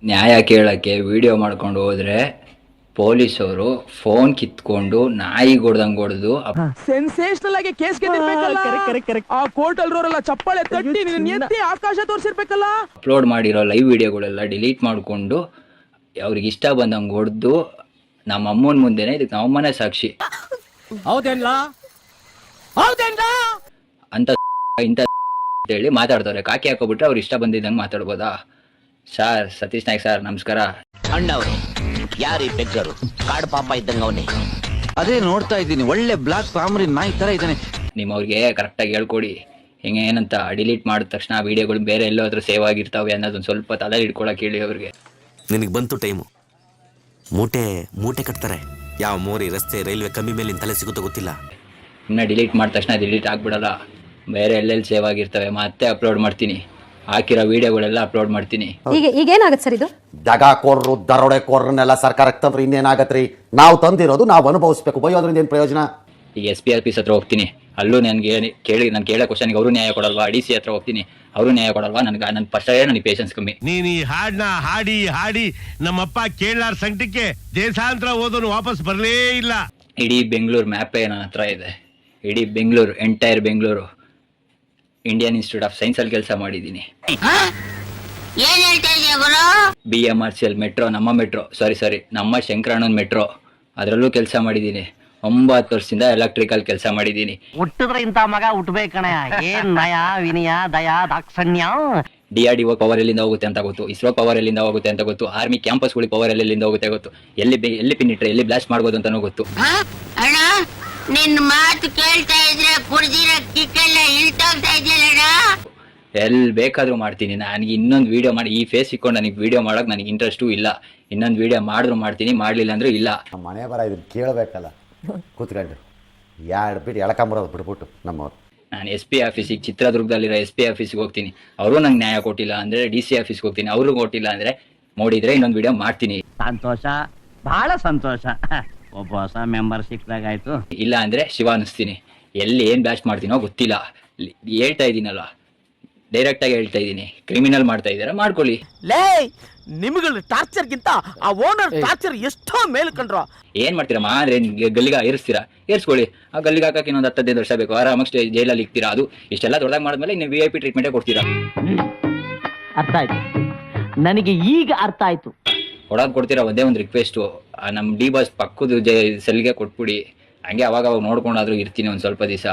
ನ್ಯಾಯ ಕೇಳಕ್ಕೆ ವಿಡಿಯೋ ಮಾಡ್ಕೊಂಡು ಹೋದ್ರೆ ಪೊಲೀಸವರು ಫೋನ್ ಕಿತ್ಕೊಂಡು ನಾಯಿ ಹೊಡೆದಂಗ್ ಹೊಡೆದು ಸೆನ್ಸೇಷನಲ್ ಆಗಿ ಕೇಸ್ ಗೆದ್ದಿರ್ಬೇಕಲ್ಲ. ಆ ಕೋರ್ಟ್ ಅಲ್ಲಿರೋರೆಲ್ಲ ಚಪ್ಪಾಳೆ ತಟ್ಟಿ ಎತ್ತಿ ಆಕಾಶ ತೋರಿಸಿರ್ಬೇಕಲ್ಲ. ಅಪ್ಲೋಡ್ ಮಾಡಿರೋ ಲೈವ್ ವಿಡಿಯೋಗಳೆಲ್ಲ ಡಿಲೀಟ್ ಮಾಡಿಕೊಂಡು ಅವ್ರಿಗೆ ಇಷ್ಟ ಬಂದಂಗೆ ಹೊಡೆದು ನಮ್ಮ ಅಮ್ಮನ ಮುಂದೆನೆ ಇದಕ್ಕೆ ನಮ್ಮನೆ ಸಾಕ್ಷಿ ಅಂತ ಇಂಥ ಹೇಳಿ ಮಾತಾಡ್ತಾರೆ. ಕಾಕಿ ಹಾಕೋಬಿಟ್ರೆ ಅವ್ರು ಇಷ್ಟ ಬಂದಿದ್ದಂಗೆ ಮಾತಾಡ್ಬೋದಾ? ಸರ್ ಸತೀಶ್ ನಾಯ್ಕ್ ಸರ್ ನಮಸ್ಕಾರ. ಅಣ್ಣವ್ರೆ ಯಾರೀ ಬೆಗ್ಗರು? ಕಾಡು ಪಾಪ ಇದ್ದಂಗ ಅವನೇ. ಅದೇ ನೋಡ್ತಾ ಇದ್ದೀನಿ, ಒಳ್ಳೆ ಬ್ಲಾಕ್ ಫ್ಯಾಮಿಲಿ ನಾಯಿ ತರ ಇದ್ದಾನೆ. ನಿಮ್ಮವ್ರಿಗೆ ಕರೆಕ್ಟಾಗಿ ಹೇಳ್ಕೊಡಿ ಹೆಂಗೆ ಏನಂತ. ಡಿಲೀಟ್ ಮಾಡಿದ ತಕ್ಷಣ ವೀಡಿಯೋಗಳು ಬೇರೆ ಎಲ್ಲೋ ಹತ್ರ ಸೇವ್ ಆಗಿರ್ತಾವೆ ಅನ್ನೋದೊಂದು ಸ್ವಲ್ಪ ತಲೆ ಹಿಡ್ಕೊಳಕ್ಕೆ ಹೇಳಿ ಅವ್ರಿಗೆ. ನಿನಗೆ ಬಂತು ಟೈಮು. ಮೂಟೆ ಕಟ್ತಾರೆ. ಯಾವ ಮೋರಿ ರಸ್ತೆ ರೈಲ್ವೆ ಕಮ್ಮಿ ಮೇಲಿನ ತಲೆ ಸಿಗುತ್ತೋ ಗೊತ್ತಿಲ್ಲ. ಇನ್ನು ಡಿಲೀಟ್ ಮಾಡಿದ ತಕ್ಷಣ ಡಿಲೀಟ್ ಆಗ್ಬಿಡಲ್ಲ, ಬೇರೆ ಎಲ್ಲೆಲ್ಲಿ ಸೇವ್ ಆಗಿರ್ತವೆ ಮತ್ತೆ ಅಪ್ಲೋಡ್ ಮಾಡ್ತೀನಿ. ಹಾಕಿರೋ ವಿಡಿಯೋಗಳೆಲ್ಲ ಅಪ್ಲೋಡ್ ಮಾಡ್ತೀನಿ. ಈಗ ಏನಾಗುತ್ತೆ ಸರ್ ಇದು? ದಗಾಕೋರ್ರು ದರೋಡೆಕೋರ್ರನ್ನೆಲ್ಲ ಸರ್ಕಾರಕ್ಕೆ ತಂದ್ರೆ ಇನ್ನೇನಾಗತ್ರಿ? ನಾವು ತಂದಿರೋದು ನಾವು ಅನುಭವಿಸ್ಬೇಕು, ಬೈಯೋದ್ರಿಂದ ಏನು ಪ್ರಯೋಜನ? ಈಗ SP ಆಫೀಸ್ ಹತ್ರ ಹೋಗ್ತೀನಿ, ಅಲ್ಲೂ ನನಗೆ ನಾನು ಕೇಳೋ ಕ್ವಶನ್ಗೆ ಅವರು ನ್ಯಾಯ ಕೊಡಲ್ವಾ? DC ಹತ್ರ ಹೋಗ್ತೀನಿ, ಅವರು ನ್ಯಾಯ ಕೊಡಲ್ವಾ? ನನ್ನ ಫಸ್ಟೇ ನನಗೆ ಪೇಷನ್ಸ್ ಕಮ್ಮಿ. ನೀನ್ ಈ ಹಾಡ್ನ ಹಾಡಿ ನಮ್ಮಪ್ಪ ಕೇಳಾರ ಸಂಕಟಕ್ಕೆ ದೇಶಾಂತರ ಓದೋನು ವಾಪಸ್ ಬರಲೇ ಇಲ್ಲ. ಇಡೀ ಬೆಂಗಳೂರು ಮ್ಯಾಪೇ ನನ್ನ ಹತ್ರ ಇದೆ. ಇಡೀ Bengaluru, entire Bengaluru Indian institute of science ಅಲ್ಲಿ ಕೆಲಸ ಮಾಡಿದ್ದೀನಿ. BMRCL ಮೆಟ್ರೋ, ನಮ್ಮ ಶಂಕರಣ್ಣನ ಮೆಟ್ರೋ ಅದರಲ್ಲೂ ಕೆಲಸ ಮಾಡಿದ್ದೀನಿ. 9 ವರ್ಷದಿಂದ ಎಲೆಕ್ಟ್ರಿಕಲ್ ಕೆಲಸ ಮಾಡಿದ್ದೀನಿ. ಹುಟ್ಟಿದ್ರೆ ಇಂತ ಮಗ ಹುಟ್ಟಬೇಕಣ. ಏನ್ ನಯ ವಿನಯ ದಯಾ ದಾಕ್ಷಣ್ಯ. DRDO ಪವರ್ ಎಲ್ಲಿಂದ ಹೋಗುತ್ತೆ ಅಂತ ಗೊತ್ತು, ಇಸ್ರೋ ಪವರ್ ಎಲ್ಲಿಂದ ಹೋಗುತ್ತೆ ಅಂತ ಗೊತ್ತು, ಆರ್ಮಿ ಕ್ಯಾಂಪಸ್ಗಳಿಗೆ ಪವರ್ ಎಲ್ಲಿಂದ ಹೋಗುತ್ತೆ ಗೊತ್ತು, ಎಲ್ಲಿ ಪಿನ್ ಇಟ್ರೆ ಎಲ್ಲಿ ಬ್ಲಾಸ್ಟ್ ಮಾಡ್ಬೋದು ಅಂತಾನೂ ಗೊತ್ತು. ಅಣ್ಣ ನಿನ್ ಮಾತು ಕೇಳ್ತಾ ಇದ್ರೆ ಕುಡ್ದಿರೋ ಕಿಕ್ಕೆಲ್ಲ ಇಳ್ತೋಗ್ತಾ ಇದೆಯಲ್ಲ. ಎಲ್ಲಿ ಬೇಕಾದ್ರೂ ಮಾಡ್ತೀನಿ. ನನಗೆ ಇನ್ನೊಂದು ವಿಡಿಯೋ ಮಾಡಿ ಈ ಫೇಸ್ ಇಕ್ಕೊಂಡು ನನಗೆ ವಿಡಿಯೋ ಮಾಡೋಕೆ ನನಗೆ ಇಂಟ್ರೆಸ್ಟು ಇಲ್ಲ. ಇನ್ನೊಂದು ವಿಡಿಯೋ ಮಾಡಿದ್ರು ಮಾಡ್ತೀನಿ, ಮಾಡಲಿಲ್ಲ ಅಂದ್ರೂ ಇಲ್ಲ. ಮನೆ ಬರ ಇದನ್ನು ಕೇಳಬೇಕಲ್ಲ ಕೂತ್ಕೊಂಡು ಎರಡು ಬಿಟ್ಟು ಎಳ್ಕೊಂಬರೋದು ಬಿಟ್ಬಿಟ್ಟು ನಮ್ಮವ್ರು. ನಾನು SP ಆಫೀಸಿಗೆ, ಚಿತ್ರದುರ್ಗದಲ್ಲಿರೋ SP ಆಫೀಸಿಗೆ ಹೋಗ್ತೀನಿ, ಅವರು ನಂಗೆ ನ್ಯಾಯ ಕೊಟ್ಟಿಲ್ಲ ಅಂದರೆ DC ಆಫೀಸ್ಗೆ ಹೋಗ್ತೀನಿ, ಅವರು ಕೊಟ್ಟಿಲ್ಲ ಅಂದರೆ ನೋಡಿದರೆ ಇನ್ನೊಂದು ವಿಡಿಯೋ ಮಾಡ್ತೀನಿ. ಸಂತೋಷ, ಬಹಳ ಸಂತೋಷ. ಒಬ್ಬ ಹೊಸ ಮೆಂಬರ್ ಸಿಕ್ಕಾಗಾಯ್ತು. ಇಲ್ಲ ಅಂದರೆ ಶಿವ ಅನ್ನಿಸ್ತೀನಿ. ಎಲ್ಲಿ ಏನು ಬ್ಲಾಸ್ಟ್ ಮಾಡ್ತೀನೋ ಗೊತ್ತಿಲ್ಲ. ಹೇಳ್ತಾ ಇದ್ದೀನಲ್ಲ, ಡೈರೆಕ್ಟಾಗಿ ಹೇಳ್ತಾ ಇದ್ದೀನಿ. ಕ್ರಿಮಿನಲ್ ಮಾಡ್ತಾ ಇದ್ದೀರಾ ಮಾಡ್ಕೊಳ್ಳಿ. ನಿಮ್ಗಳ ಟಾರ್ಚರ್ಗಿಂತ ಆ ಓನರ್ ಟಾರ್ಚರ್ ಎಷ್ಟೋ ಮೇಲ್ ಕಂಡ್ರು. ಏನ್ ಮಾಡ್ತೀರಮ್ಮ ಅಂದ್ರೆ ಗಲ್ಲಿಗ ಏರಿಸ್ತೀರಾ, ಏರ್ಸ್ಕೊಳ್ಳಿ. ಆ ಗಲ್ಲಿಗೆ ಹಾಕಕ್ಕೆ ಇನ್ನೊಂದು 10-15 ವರ್ಷ ಬೇಕು, ಆರಾಮಾಗಿ ಜೈಲಲ್ಲಿ ಇಕ್ತೀರಾ. ಅದು ಇಷ್ಟೆಲ್ಲ ದೊಡ್ಡದಾಗಿ ಮಾಡಿದ್ಮೇಲೆ ನೀವು VIP ಟ್ರೀಟ್ಮೆಂಟೇ ಕೊಡ್ತೀರಾ. ಅರ್ಥ ಆಯ್ತು ನನಗೆ, ಈಗ ಅರ್ಥ ಆಯ್ತು. ಹೊಡೋದು ಕೊಡ್ತೀರಾ. ಒಂದೇ ಒಂದು ರಿಕ್ವೆಸ್ಟು, ನಮ್ಮ D ಬಾಸ್ ಪಕ್ಕದ ಸೆಲ್ಗೆ ಕೊಟ್ಬಿಡಿ. ಹಂಗೆ ಅವಾಗ ನೋಡ್ಕೊಂಡಾದ್ರೂ ಇರ್ತೀನಿ ಒಂದು ಸ್ವಲ್ಪ ದಿವಸ.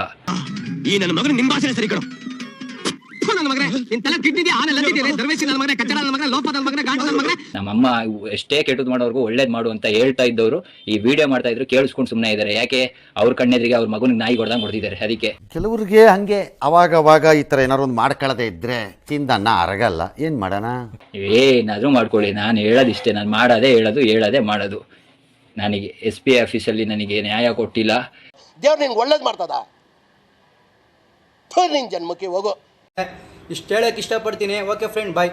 ಈ ನನ್ನ ಮಗನ ನಿಮ್ಮ ಭಾಷೆ ಸರಿ ಕಣೋ. ನಮ್ಮಮ್ಮ ಎಷ್ಟೇ ಕೆಟ್ಟದ್ ಮಾಡೋರ್ಗು ಒಳ್ಳೇದ್ ಮಾಡು ಅಂತ ಹೇಳ್ತಾ ಇದ್ದವರು ಈ ವಿಡಿಯೋ ಮಾಡ್ತಾ ಇದ್ರು ಕೇಳಿಸ್ಕೊಂಡು ಸುಮ್ಮನೆ ಇದ್ದಾರೆ. ಯಾಕೆ? ಅವ್ರ ಕಣ್ಣೆದ್ರಿಗೆ ಅವ್ರ ಮಗನಿಗೆ ನಾಯಿ ಹೊಡೆದಂಗೆ ಹೊಡೆದಿದ್ದಾರೆ. ಅದಕ್ಕೆ ಕೆಲವ್ರಿಗೆ ಹಂಗೆ ಅವಾಗ ಈ ಥರ ಏನಾರು ಒಂದು ಮಾಡ್ಕೊಳ್ಳದೆ ಇದ್ರೆ ತಿಂದನ್ನ ಅರಗಲ್ಲ. ಏನು ಮಾಡೋಣ? ಏನಾದರೂ ಮಾಡ್ಕೊಳ್ಳಿ. ನಾನು ಹೇಳೋದಿಷ್ಟೇ, ನಾನು ಹೇಳೋದೇ ಮಾಡೋದು. ನನಗೆ SP ಆಫೀಸಲ್ಲಿ ನನಗೆ ನ್ಯಾಯ ಕೊಟ್ಟಿಲ್ಲ. ದೇವ್ರು ನಿನ್ಗೆ ಒಳ್ಳೇದು ಮಾಡ್ತದ? ನಿನ್ ಜನ್ಮಕ್ಕೆ ಹೋಗೋ. ಇಷ್ಟು ಹೇಳಕ್ಕೆ ಇಷ್ಟಪಡ್ತೀನಿ. ಓಕೆ ಫ್ರೆಂಡ್, ಬಾಯ್.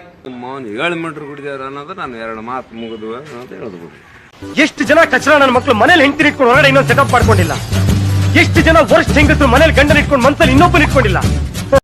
7 ಮೀಟರ್ ಕುಡಿದಾರ ಅನ್ನೋದು ನಾನು 2 ಮಾತು ಮುಗಿದು ಅಂತ ಹೇಳೋದು. ಎಷ್ಟು ಜನ ಕಚರ ನನ್ನ ಮಕ್ಕಳು ಮನೇಲಿ ಹೆಂಡತಿ ಇಟ್ಕೊಂಡು ಹೊರಗಡೆ ಇನ್ನೊಂದು ಸೆಟಪ್ ಮಾಡ್ಕೊಂಡಿಲ್ಲ. ಎಷ್ಟು ಜನ ವರ್ಷ ಹೆಂಗಸರು ಮನೇಲಿ ಗಂಡನ ಇಟ್ಕೊಂಡು ಮನ್ಸಲ್ಲಿ ಇನ್ನೊಬ್ಬನ ಇಟ್ಕೊಂಡಿಲ್ಲ.